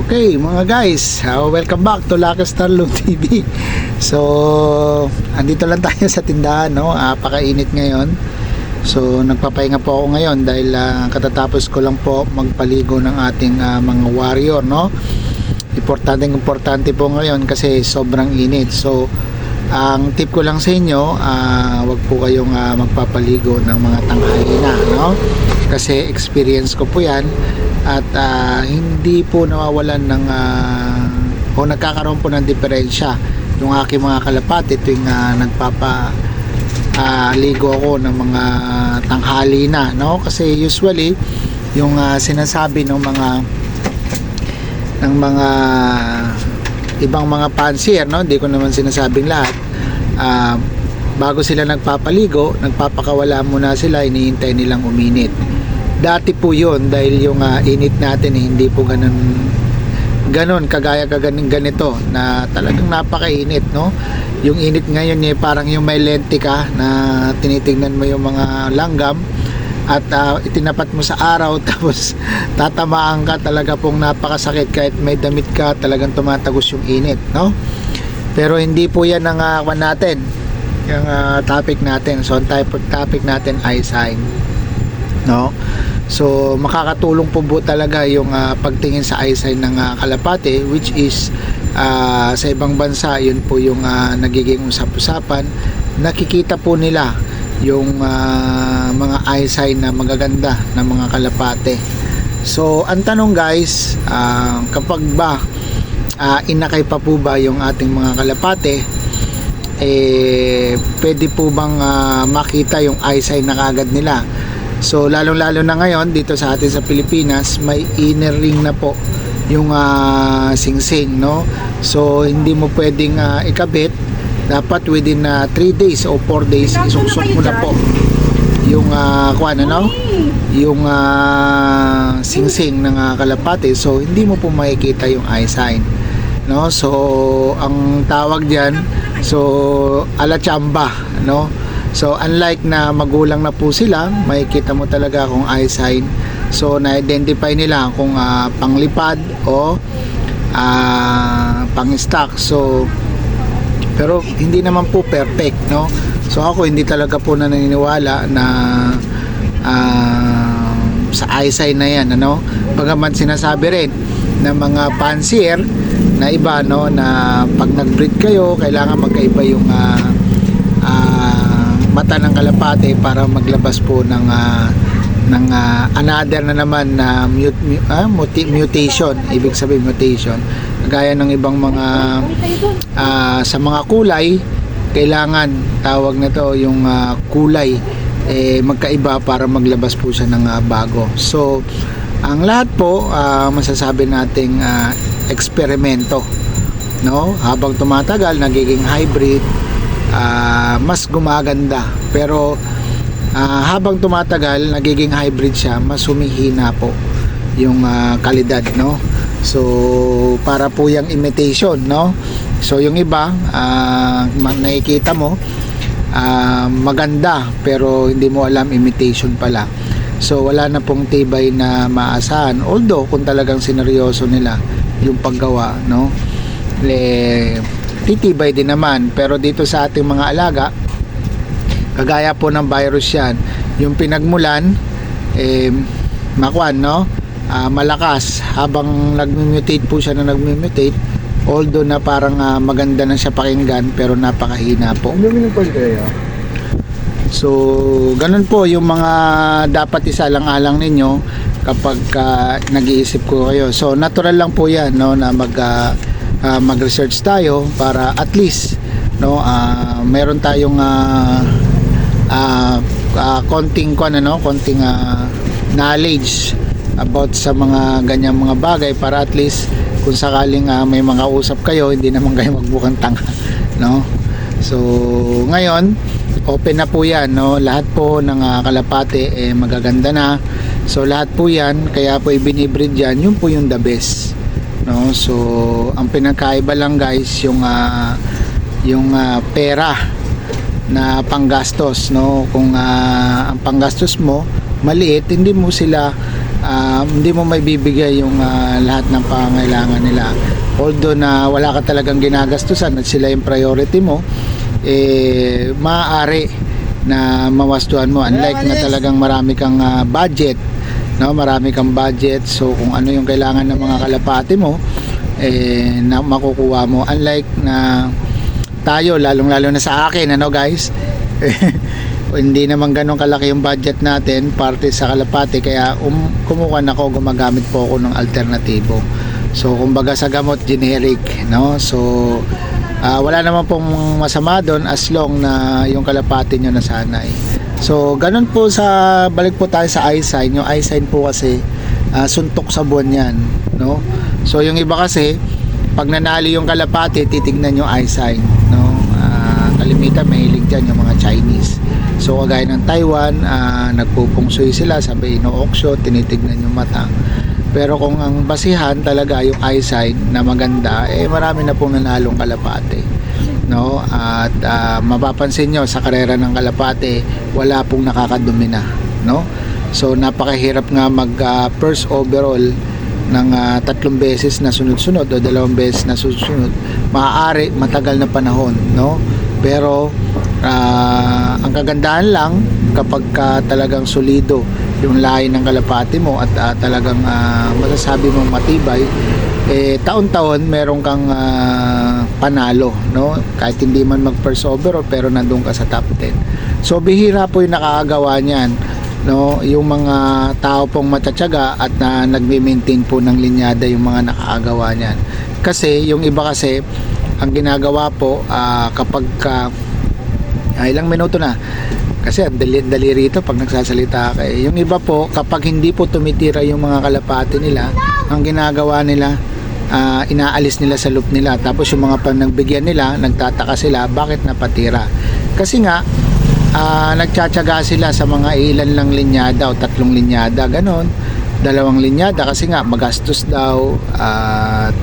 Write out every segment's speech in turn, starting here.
Okay mga guys, welcome back to Lucky Star Loom TV. So, andito lang tayo sa tindahan, no? Pakainit ngayon. So, nagpapahinga po ako ngayon dahil katatapos ko lang po magpaligo ng ating mga warrior, no? Importante po ngayon kasi sobrang init. So, ang tip ko lang sa inyo, wag po kayong magpapaligo ng mga tanghali na, no? Kasi experience ko po yan. At hindi po nawawalan ng o nagkakaroon po ng diferensya yung aking mga kalapati tuwing ligo ako ng mga tanghali na, no? Kasi usually yung sinasabi ng mga ibang mga pansier, no? Hindi ko naman sinasabing lahat, bago sila nagpapaligo, nagpapakawala muna sila, iniintay nilang uminit. Dati po yun dahil yung init natin hindi po ganon kagaya ganito na talagang napakainit, no? Yung init ngayon parang yung may lente ka na tinitingnan mo yung mga langgam at itinapat mo sa araw tapos tatamaan ka, talaga pong napakasakit kahit may damit ka, talagang tumatagos yung init, no? Pero hindi po yan ang natin yung topic natin. So ang topic natin ay sign, no? So makakatulong po talaga yung pagtingin sa eyesight ng kalapate, which is sa ibang bansa yun po yung nagiging usap-usapan. Nakikita po nila yung mga eyesight na magaganda ng mga kalapate. So ang tanong guys, kapag ba inakay pa po ba yung ating mga kalapate, pwede po bang makita yung eyesight na kagad nila? So lalong-lalo na ngayon dito sa atin sa Pilipinas, may inner ring na po yung singsing, no? So hindi mo pwedeng ikabit, dapat within 3 days o 4 days isusok mo na po yung yung singsing ng kalapate. So hindi mo po makikita yung eye sign, no? So ang tawag diyan, so alachamba, no? So unlike na magulang na po sila, makikita mo talaga kung eye sign. So na-identify nila kung panglipad o pang-stock. So pero hindi naman po perfect, no? So ako hindi talaga po naniniwala na sa eye sign na yan, ano? Bagaman sinasabi rin ng mga fancier na iba, no, na pag nag-breed kayo, kailangan magkaiba yung mata ng kalapate para maglabas po ng another na naman na mutation, ibig sabihin mutation, gaya ng ibang mga sa mga kulay, kailangan tawag na to yung kulay magkaiba para maglabas po siya ng bago. So ang lahat po masasabi nating eksperimento, no? Habang tumatagal nagiging hybrid, mas gumaganda, pero habang tumatagal nagiging hybrid siya, mas humihina po yung kalidad, no? So para po yung imitation, no? So yung iba nakikita mo maganda pero hindi mo alam imitation pala. So wala na pong tibay na maasahan, although kung talagang sineryoso nila yung paggawa, no? Titibay din naman. Pero dito sa ating mga alaga, kagaya po ng virus yan, yung pinagmulan no? Malakas habang nagmutate po siya na nagmutate, although na parang maganda na siya pakinggan, pero napakahina po. So ganun po yung mga dapat isalang-alang ninyo kapag nag-iisip ko kayo. So natural lang po yan, no, na mag-research tayo para at least, no, meron tayong konting knowledge about sa mga ganyang mga bagay, para at least kung sakaling may mga usap kayo, hindi naman kayo magbukang tanga, no? So ngayon open na po yan, no? Lahat po ng kalapate magaganda na. So lahat po yan, kaya po ibinibreed yan, yun po yung the best, no? So ang pinakaiba lang guys yung pera na panggastos, no? Kung ang panggastos mo maliit, hindi mo sila hindi mo may bibigay yung lahat ng pangangailangan nila. Although na wala ka talagang ginagastusan at sila yung priority mo, maaari na mawastuhan mo, unlike na talagang marami kang budget, no, marami kang budget. So kung ano yung kailangan ng mga kalapati mo, na makukuha mo, unlike na tayo, lalong lalo na sa akin, ano guys, hindi naman ganun kalaki yung budget natin parte sa kalapati, kaya kumukuha na ako, gumagamit po ako ng alternatibo. So kumbaga sa gamot, generic, no? So wala naman pong masama doon as long na yung kalapati nyo nasanay. So ganun po. Balik po tayo sa eye sign. Yung eye sign po kasi suntok sa buwan yan, no? So yung iba kasi pag nanalo yung kalapati, titignan yung eye sign, no? Kalimitan mahilig dyan yung mga Chinese. So kagaya ng Taiwan, nagpupungsoy sila, sabi ino-auction, tinitignan yung mata. Pero kung ang basihan talaga yung eye sign na maganda, marami na pong nanalong kalapati, no? At mapapansin nyo sa karera ng kalapati, wala pong nakakadomina, no? So napakahirap nga mag first overall ng 3 beses na sunod-sunod o 2 beses na sunod-sunod. Maaari matagal na panahon, no? Pero ang kagandahan lang kapag talagang solido yung lahi ng kalapati mo at talagang masasabi mong matibay, taon-taon meron kang panalo, no? Kahit hindi man mag first overall, pero nandun ka sa top 10. So bihira po yung nakakagawa niyan, no? Yung mga tao pong matatyaga at nagme-maintain po ng linyada, yung mga nakakagawa niyan. Kasi yung iba kasi ang ginagawa po, kapag ilang minuto na kasi ang dali rito pag nagsasalita ka. Yung iba po, kapag hindi po tumitira yung mga kalapati nila, ang ginagawa nila, inaalis nila sa loop nila. Tapos yung mga panagbigyan nila, nagtataka sila bakit napatira. Kasi nga nagtsatsaga sila sa mga ilan lang linyada o 3 linyada, ganon, 2 linyada, kasi nga magastos daw at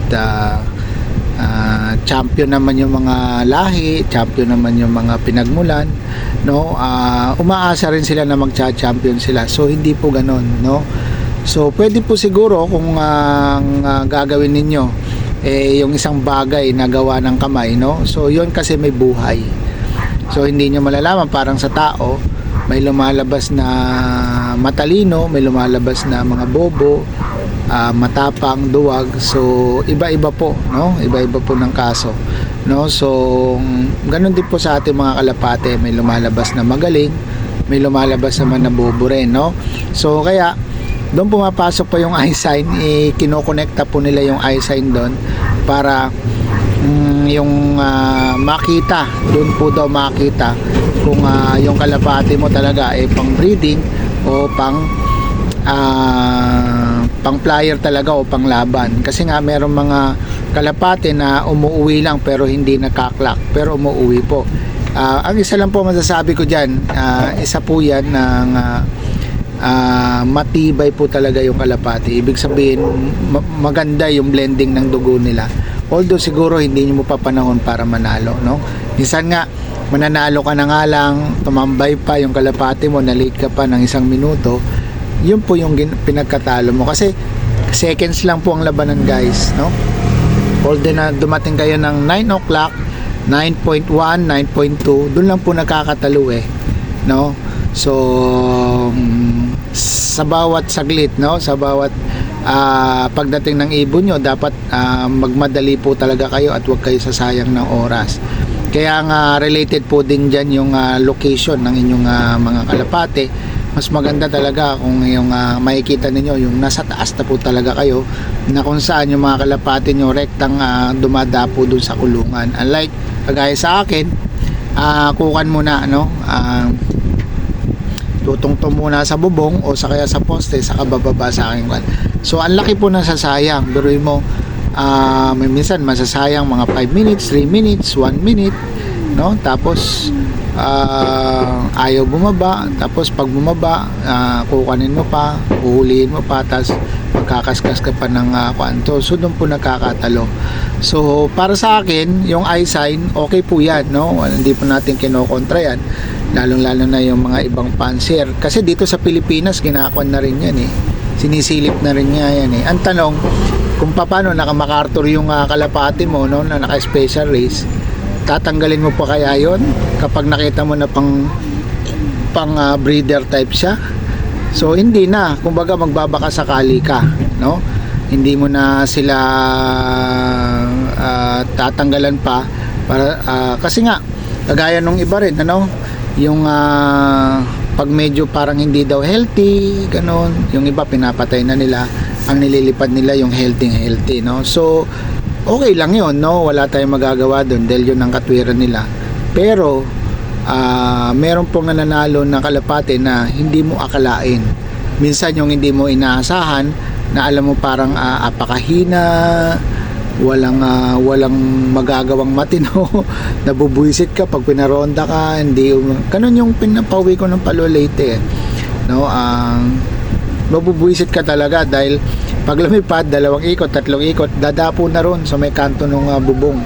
champion naman yung mga lahi, champion naman yung mga pinagmulan, no? Umaasa rin sila na magcha-champion sila. So hindi po ganoon, no? So pwede po siguro kung gagawin ninyo yung isang bagay na gawa ng kamay, no? So yun kasi may buhay. So hindi nyo malalaman, parang sa tao may lumalabas na matalino, may lumalabas na mga bobo, matapang, duwag. So iba-iba po, no? Iba-iba po ng kaso, no? So ganun din po sa ating mga kalapate, may lumalabas na magaling, may lumalabas naman na bobo rin, no? So kaya doon pumapasok pa yung eye sign, kinokonekta po nila yung eye sign doon para yung makita, doon po daw makita kung yung kalapate mo talaga ay pang breeding o pang flyer talaga o pang laban. Kasi nga merong mga kalapate na umuwi lang pero hindi nakaklak, pero umuwi po. Ang isa lang po masasabi ko dyan, isa po yan ng matibay po talaga yung kalapate. Ibig sabihin maganda yung blending ng dugo nila. Although siguro hindi nyo mo pa panahon para manalo, no? Minsan nga mananalo ka na nga lang, tumambay pa yung kalapate mo, na-late ka pa ng 1 minuto, yun po yung pinagkatalo mo. Kasi seconds lang po ang labanan, guys, no? Although na dumating kayo ng 9 o'clock, 9.1, 9.2, doon lang po nagkakatalo no? So sa bawat saglit, no? Sa bawat pagdating ng ibon nyo, dapat magmadali po talaga kayo at huwag kayo sasayang ng oras. Kaya nga related po din dyan yung location ng inyong mga kalapate. Mas maganda talaga kung yung makikita ninyo yung nasa taas na po talaga kayo, na kung saan yung mga kalapate nyo rektang dumadapo dun sa kulungan. Unlike kagaya sa akin, kukan muna, no? Tutungtong muna sa bubong o sa kaya sa poste, saka bababa sa akin. So ang laki po ng sasayang. Biruin mo, may minsan masasayang mga 5 minutes, 3 minutes, 1 minute, no? Tapos ayaw bumaba. Tapos pag bumaba, kukanin mo pa, uhulihin mo pa, tapos magkakaskas ka pa ng kwanto. So doon po nakakatalo. So para sa akin, yung eye sign, okay po yan, no? Hindi po natin kinokontra yan, lalong lalo na yung mga ibang pansier. Kasi dito sa Pilipinas, ginakawan na rin yan sinisilip na rin nga yan eh. Ang tanong, kung paano naka-MacArthur yung kalapati mo, no, na naka-special race, tatanggalin mo pa kaya yon kapag nakita mo na pang breeder type siya? So hindi na, kumbaga magbabaka sakali ka, no? Hindi mo na sila tatanggalan pa para kasi nga kagaya nung iba rin, ano, yung pag medyo parang hindi daw healthy, ganon, yung iba pinapatay na nila, ang nililipad nila yung healthy, no? So okay lang yun, no? Wala tayong magagawa doon dahil yun ang katwiran nila. Pero meron pong nananalo na kalapate na hindi mo akalain. Minsan yung hindi mo inaasahan, na alam mo parang apakahina, walang magagawang matino, nabubuisit ka pag pinaronda ka, hindi ganun yung pinapawi ko ng Palo Leyte, no? Mabubuisit ka talaga dahil pag lumipad 2 ikot, 3 ikot, dadapo na ron sa may kanto ng bubong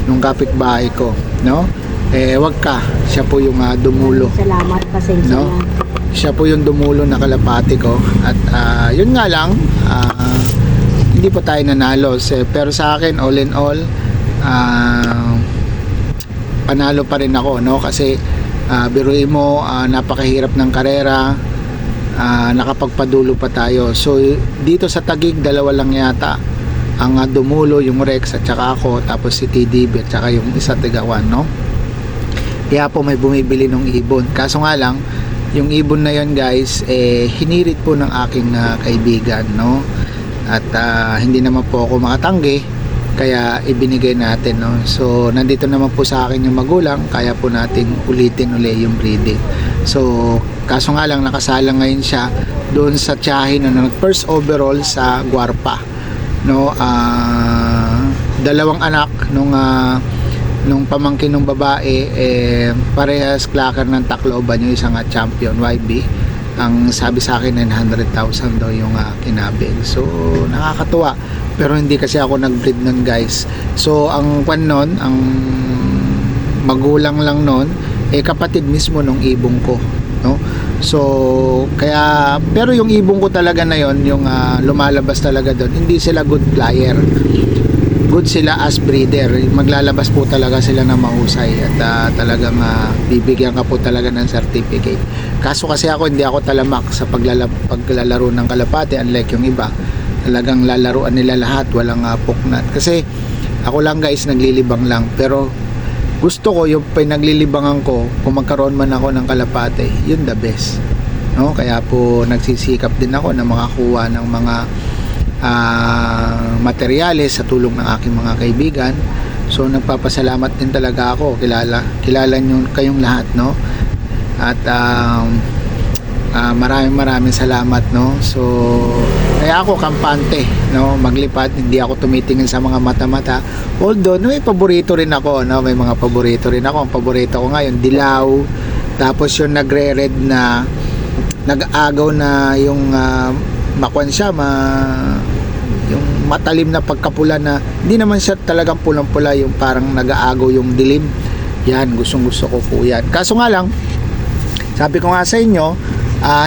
nung kapitbahay ko, no? Wag ka, siya po yung dumulo. Salamat, pasensya No? na. Siya po yung dumulo na kalapati ko. At yun nga lang, hindi po tayo nanalo. Pero sa akin, all in all, panalo pa rin ako, no? Kasi biruin mo, napakahirap ng karera, nakapagpadulo pa tayo. So dito sa Taguig, 2 lang yata ang dumulo, yung Rex at saka ako, tapos si TDB at saka yung isa Tigawan, no? Kaya po may bumibili ng ibon. Kaso nga lang, yung ibon na yon guys, hinirit po ng aking kaibigan, no? At hindi naman po ako makatanggi, kaya ibinigay natin, no? So nandito naman po sa akin yung magulang, kaya po natin ulitin uli yung breeding. So kaso nga lang, nakasalang ngayon siya doon sa tiyahin na first overall sa Guarpa, no? 2 anak nung pamangkin ng babae, parehas clacker ng Tacloban, yung isang champion YB. Ang sabi sa akin 900,000 daw yung kinabil. So nakakatuwa, pero hindi kasi ako nag-breed nun guys. So ang kwan nun, ang magulang lang nun, kapatid mismo nung ibong ko, no? So kaya, pero yung ibong ko talaga na yon, yung lumalabas talaga doon, hindi sila good flyer, good sila as breeder. Maglalabas po talaga sila ng mahusay at talagang bibigyan ka po talaga ng certificate. Kaso kasi hindi ako talamak sa paglalaro ng kalapate, unlike yung iba, talagang lalaruan nila lahat, walang puknat. Kasi ako lang guys, naglilibang lang, pero gusto ko yung pinaglilibangan ko, kung magkaroon man ako ng kalapate, yun the best, no? Kaya po nagsisikap din ako na makakuha ng mga materyales sa tulong ng aking mga kaibigan. So nagpapasalamat din talaga ako, kilala nyo kayong lahat, no? At maraming salamat, no? So kaya ako kampante, no, maglipad, hindi ako tumitingin sa mga mata-mata. Although may paborito rin ako, no? May mga paborito rin ako. Ang paborito ko ngayon, dilaw, tapos yung nagre-red na nag-agaw na yung makwan siya, yung matalim na pagkapula na hindi naman siya talagang pulang-pula, yung parang nag-aagaw yung dilim. Yan, gustong-gusto ko po yan. Kaso nga lang, sabi ko nga sa inyo,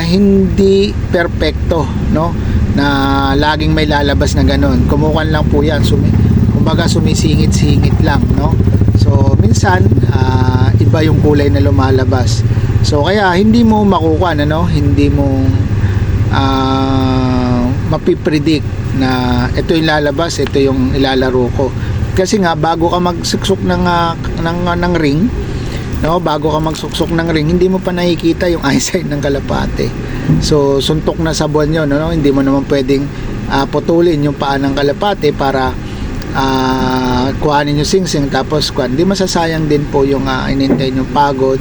hindi perfecto, no? Na laging may lalabas na ganun. Kumukan lang po yan. Kumbaga sumisingit-singit lang, no? So minsan iba yung kulay na lumalabas. So kaya hindi mo makukuha, ano? Hindi mo mapipredict na ito yung lalabas, ito yung ilalaro ko. Kasi nga bago ka magsuksok ng ring, no, bago ka magsuksok ng ring, hindi mo pa nakikita yung eyesight ng kalapate. So suntok na sa buwan yun, no? Hindi mo naman pwedeng putulin yung paa ng kalapate para kuhanin yung singsing, tapos hindi masasayang din po yung inintay yung pagod,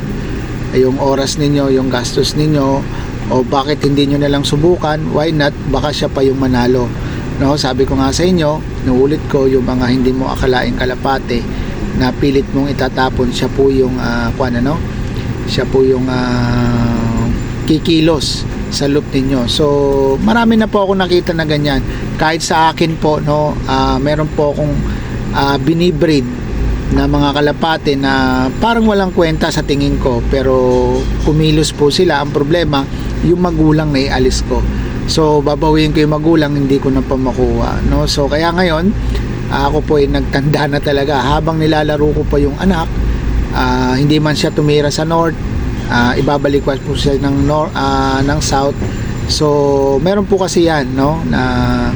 yung oras ninyo, yung gastos ninyo. O bakit hindi nyo nalang subukan? Why not? Baka siya pa yung manalo, no? Sabi ko nga sa inyo, nuulit ko, yung mga hindi mo akalaing kalapate na pilit mong itatapon, siya po yung siya po yung kikilos sa loop ninyo. So marami na po ako nakita na ganyan. Kahit sa akin po, no, meron po akong binibreed na mga kalapate na parang walang kwenta sa tingin ko, pero kumilos po sila. Ang problema, yung magulang na ialis ko. So babawiin ko yung magulang, hindi ko na pa makuha, no? So kaya ngayon ako po ay nagtanda na talaga. Habang nilalaro ko pa yung anak, hindi man siya tumira sa north, ibabalik ko po siya ng south. So meron po kasi yan, no, na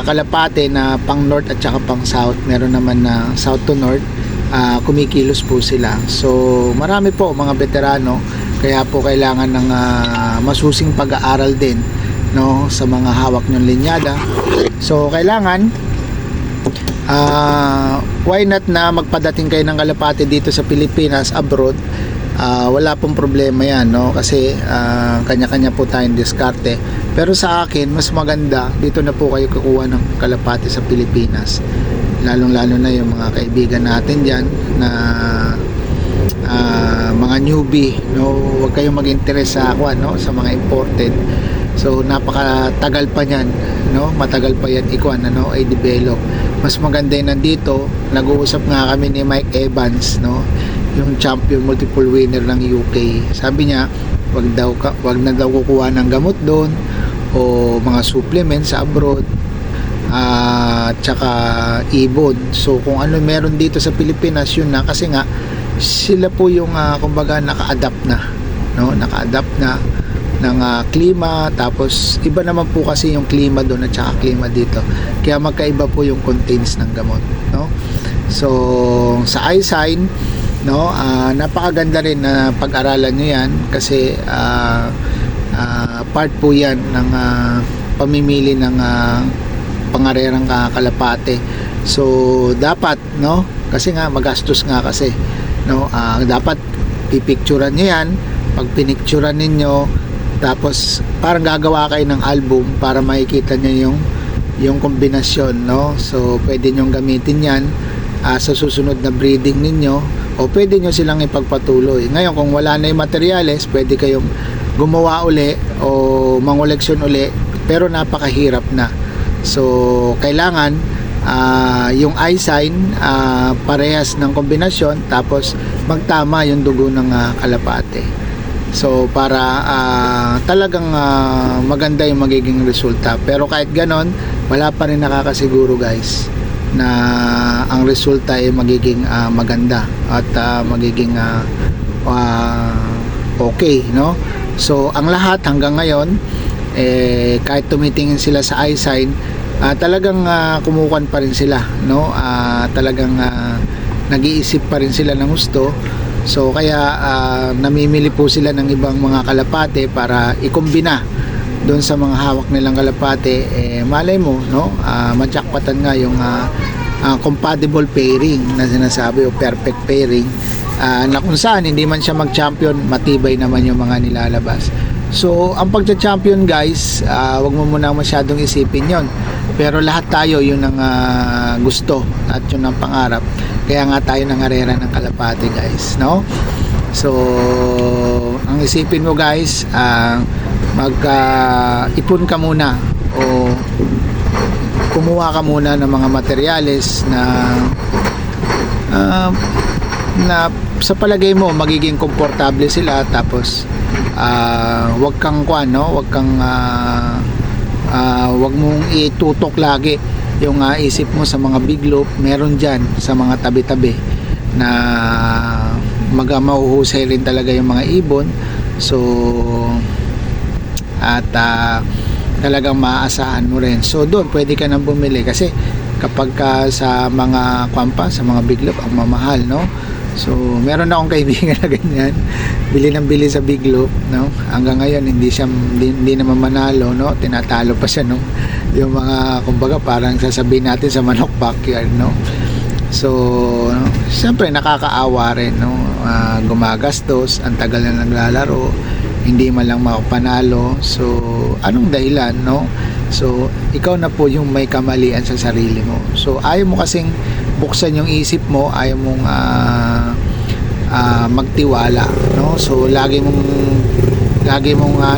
kalapate na pang north at saka pang south. Meron naman na south to north, kumikilos po sila. So marami po mga veterano, kaya po kailangan ng masusing pag-aaral din, no, sa mga hawak ng linyada. So kailangan why not na magpadating kayo ng kalapate dito sa Pilipinas, abroad. Wala pong problema yan, no, kasi kanya-kanya po tayong diskarte. Pero sa akin mas maganda dito na po kayo kukuha ng kalapate sa Pilipinas, lalong-lalo na yung mga kaibigan natin dyan na mga newbie, no. Huwag kayong mag-interest sa no, sa mga imported. So napakatagal pa niyan, no, matagal pa yan ay develop. Mas maganda yung nandito. Nag-uusap nga kami ni Mike Evans, no, yung champion multiple winner ng UK. Sabi niya wag na daw kukuha ng gamot doon o mga supplements sa abroad, at saka ibon. So kung ano meron dito sa Pilipinas, yun na, kasi nga sila po yung kumbaga naka-adapt na, no, naka-adapt na ng klima. Tapos iba naman po kasi yung klima doon at saka klima dito, kaya magkaiba po yung contains ng gamot, no. So sa iSign, no, napakaganda rin na pag-aralan nyo yan, kasi part po yan ng pamimili ng pangarerang kalapate. So dapat, no, kasi nga magastos nga kasi, no, dapat pipicturan nyo yan. Pag pinicturan ninyo, tapos parang gagawa kayo ng album para makikita nyo yung kombinasyon, no. So pwede nyo gamitin yan sa susunod na breeding ninyo, o pwede nyo silang ipagpatuloy. Ngayon kung wala na yung materyales, pwede kayong gumawa uli o mangoleksyon uli, pero napakahirap na. So kailangan yung iSign parehas ng kombinasyon, tapos magtama yung dugo ng kalapate. So para talagang maganda yung magiging resulta. Pero kahit ganon, wala pa rin nakakasiguro guys na ang resulta ay magiging maganda at magiging okay, no. So ang lahat hanggang ngayon, kahit tumitingin sila sa iSign, talagang kumukuhan pa rin sila, no. Talagang nag-iisip pa rin sila ng gusto. So kaya namimili po sila ng ibang mga kalapate para ikumbina doon sa mga hawak nilang kalapate. Malay mo, no, matjakpatan nga yung compatible pairing na sinasabi, o perfect pairing, na kung saan hindi man siya mag-champion, matibay naman yung mga nilalabas. So ang pagcha-champion guys, wag mo muna masyadong isipin yon, pero lahat tayo yun ang gusto at yun ang pangarap. Kaya nga tayo nangarera ng kalapate guys, no. So ang isipin mo guys, ipon ka muna o kumuha ka muna ng mga materyales na sa palagay mo magiging komportable sila. Tapos wag kang wag mong itutok lagi yung isip mo sa mga big loop. Meron dyan sa mga tabi-tabi na mahuhusay rin talaga yung mga ibon. So at talagang maaasahan mo rin. So doon pwede ka nang bumili, kasi kapag sa mga sa mga big loop ang mamahal, no. So meron akong kaibigan na ganyan, bili ng bili sa big loop, no. Hanggang ngayon hindi naman manalo, no. Tinatalo pa siya, no, yung mga kumbaga parang sasabihin natin sa manok backyard, no. So no, siyempre nakakaawa rin, no. Gumagastos, ang tagal na naglalaro, hindi man lang makapanalo. So anong dahilan, no? So ikaw na po yung may kamalian sa sarili mo. So ayaw mo kasing buksan yung isip mo, ayaw mong magtiwala, no. So lagi mong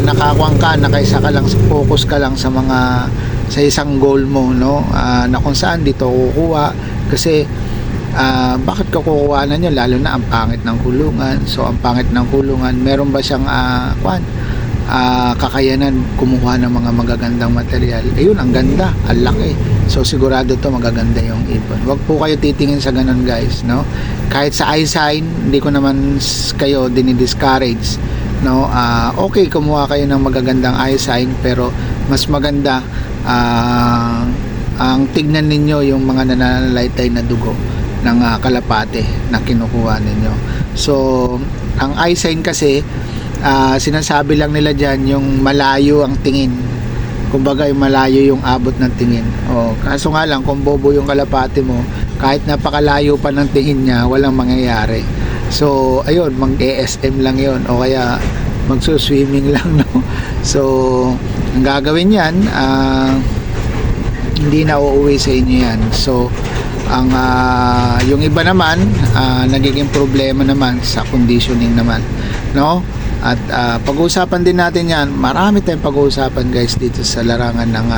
nakakuang ka na kaysa ka lang focus ka lang sa isang goal mo, no, na kung saan dito kukuha. Kasi bakit ka kukuha na nyo, lalo na ang pangit ng kulungan. So ang pangit ng kulungan, meron ba siyang kakayanan kumuha ng mga magagandang material. Ayun, ang ganda, ang laki. So sigurado to magaganda yung ibon. Huwag po kayo titingin sa ganun guys, no? Kahit sa eye sign, hindi ko naman kayo dinidiscourage, no? Okay, kumuha kayo ng magagandang eye sign, pero mas maganda ang tignan ninyo yung mga nananalaytay na dugo ng kalapate na kinukuha ninyo. So ang eye sign kasi sinasabi lang nila dyan yung malayo ang tingin, kumbaga yung malayo yung abot ng tingin. Kaso nga lang kung bobo yung kalapate mo, kahit napakalayo pa ng tingin niya, walang mangyayari. So ayun, mag-ESM lang yon o kaya magsuswimming lang, no? So ang gagawin yan, hindi na uuwi sa inyo yan. So ang yung iba naman nagiging problema naman sa conditioning naman, no? At pag-uusapan din natin yan, marami tayong pag-uusapan guys dito sa larangan ng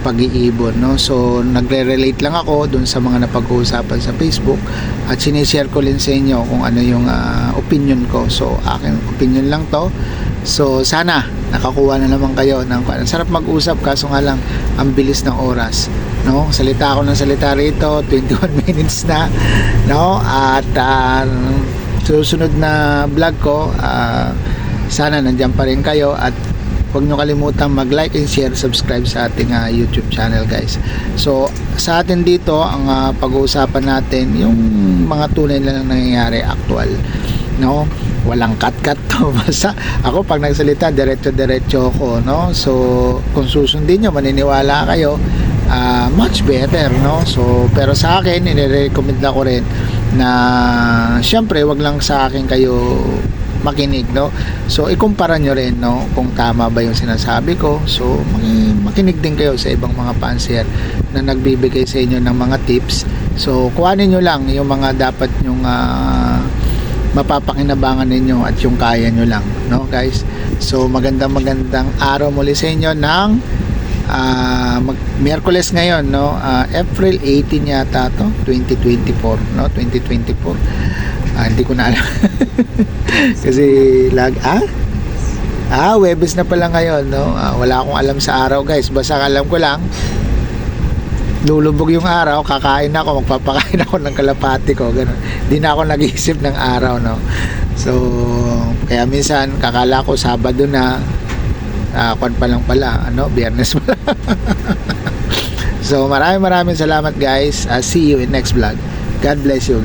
pag-iibon, no? So nagre-relate lang ako dun sa mga napag-uusapan sa Facebook at sinishare ko din sa inyo kung ano yung opinion ko. So aking opinion lang to. So sana nakakuha na naman kayo ng sarap mag-usap, kaso nga lang ang bilis ng oras, no? Salita ako ng salita rito, 21 minutes na, no? At susunod na vlog ko, sana nandiyan pa rin kayo at huwag nyo kalimutang mag-like and share, subscribe sa ating YouTube channel guys. So sa atin dito, ang pag-uusapan natin yung mga tunay na nangyayari, actual, no? Walang cut-cut to. Basta ako pag nagsalita, diretso-diretso ko, no? So kung susundin nyo, maniniwala kayo, much better, no? So pero sa akin, i-recommend ko rin na syempre wag lang sa akin kayo makinig, no? So ikumpara nyo rin, no, kung tama ba yung sinasabi ko. So makinig din kayo sa ibang mga pansier na nagbibigay sa inyo ng mga tips. So kuhanin nyo lang yung mga dapat nyong mapapakinabangan ninyo at yung kaya nyo lang, no guys? So magandang araw muli sa inyo ng Miyerkules ngayon, no? April 18 yata to, 2024, no? 2024. Hindi ko na alam. Kasi Webes na pala ngayon, no? Wala akong alam sa araw, guys. Basta alam ko lang, lulubog yung araw, kakain ako, magpapakain ako ng kalapati ko, ganun. Hindi na ako nag-iisip ng araw, no? So kaya minsan kakala ko Sabado na, kwan pa lang pala, Biyernes pala. So maraming salamat guys. See you in next vlog. God bless you.